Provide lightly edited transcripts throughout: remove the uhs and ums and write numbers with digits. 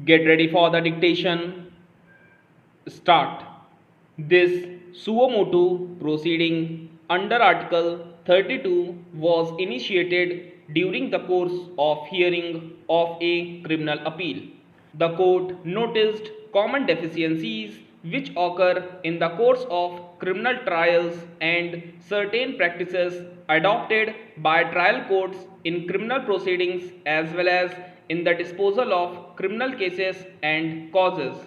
Get ready for the dictation. Start. This suo motu proceeding under Article 32 was initiated during the course of hearing of a criminal appeal. The court noticed common deficiencies which occur in the course of criminal trials and certain practices adopted by trial courts in criminal proceedings as well as in the disposal of criminal cases and causes.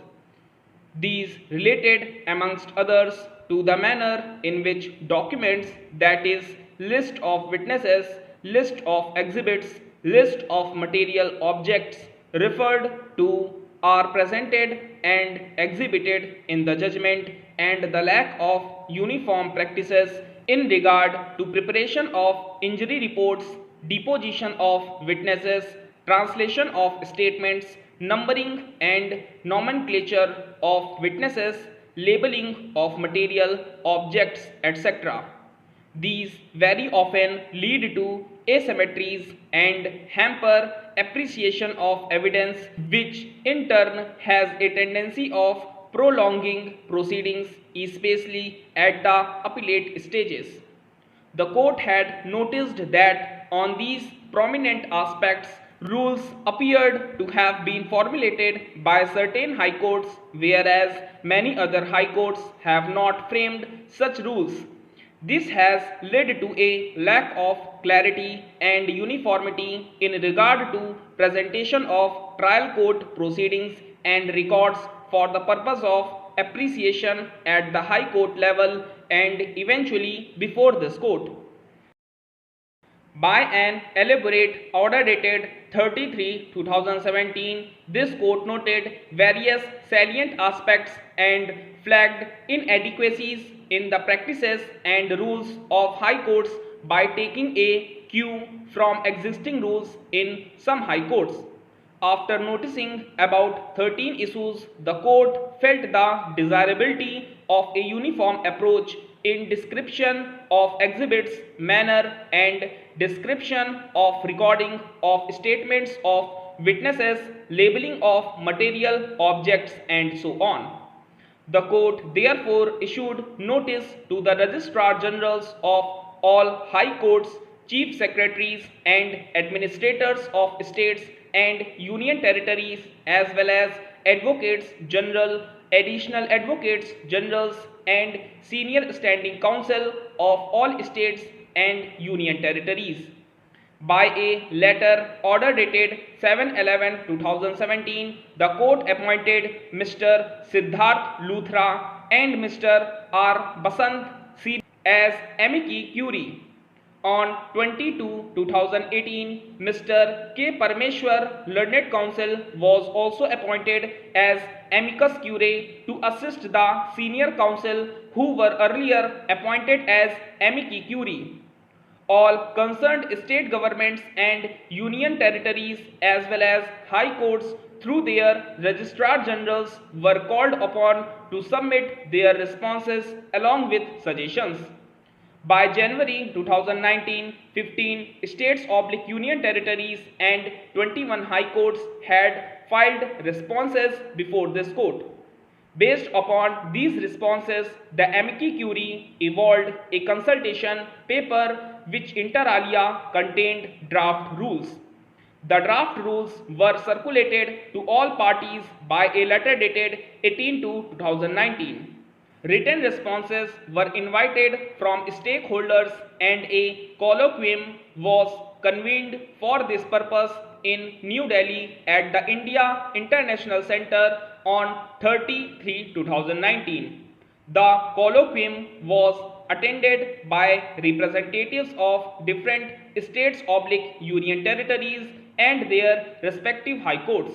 These related, amongst others, to the manner in which documents, that is, list of witnesses, list of exhibits, list of material objects referred to are presented and exhibited in the judgment, and the lack of uniform practices in regard to preparation of injury reports, deposition of witnesses, translation of statements, numbering and nomenclature of witnesses, labeling of material objects, etc. These very often lead to asymmetries and hamper appreciation of evidence, which in turn has a tendency of prolonging proceedings, especially at the appellate stages. The court had noticed that on these prominent aspects, rules appeared to have been formulated by certain high courts, whereas many other high courts have not framed such rules. This has led to a lack of clarity and uniformity in regard to presentation of trial court proceedings and records for the purpose of appreciation at the high court level and eventually before this court. By an elaborate order dated 33/2017, this court noted various salient aspects and flagged inadequacies in the practices and rules of high courts by taking a cue from existing rules in some high courts. After noticing about 13 issues, the court felt the desirability of a uniform approach in description of exhibits, manner and description of recording of statements of witnesses, labeling of material objects and so on. The court therefore issued notice to the Registrar Generals of all high courts, chief secretaries and administrators of states and union territories as well as advocates general, additional advocates generals and senior standing counsel of all states and union territories. By a letter order dated 7/11/2017, the court appointed Mr. Siddharth Luthra and Mr. R. Basant as amici curiae. On 22/2018, Mr. K. Parameshwar, learned counsel, was also appointed as amicus curiae to assist the senior counsel who were earlier appointed as amici curiae. All concerned state governments and union territories as well as high courts through their registrar generals were called upon to submit their responses along with suggestions. By January 2019, 15 states/union territories and 21 high courts had filed responses before this court. Based upon these responses, the amici curiae evolved a consultation paper which inter alia contained draft rules. The draft rules were circulated to all parties by a letter dated 18/2019. Written responses were invited from stakeholders and a colloquium was convened for this purpose in New Delhi at the India International Center on 30/3/2019. The colloquium was attended by representatives of different states/union territories and their respective high courts.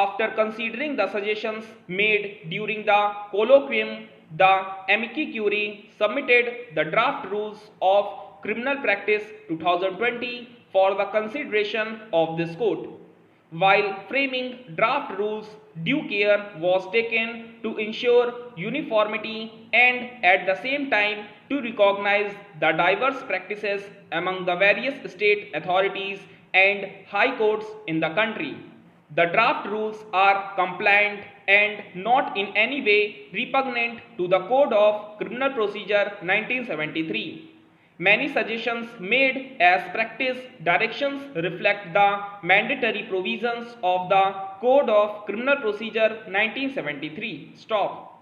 After considering the suggestions made during the colloquium, the amici curiae submitted the draft rules of criminal practice 2020 for the consideration of this court. While framing draft rules, due care was taken to ensure uniformity and at the same time to recognize the diverse practices among the various state authorities and high courts in the country. The draft rules are compliant and not in any way repugnant to the Code of Criminal Procedure 1973. Many suggestions made as practice directions reflect the mandatory provisions of the Code of Criminal Procedure 1973. Stop.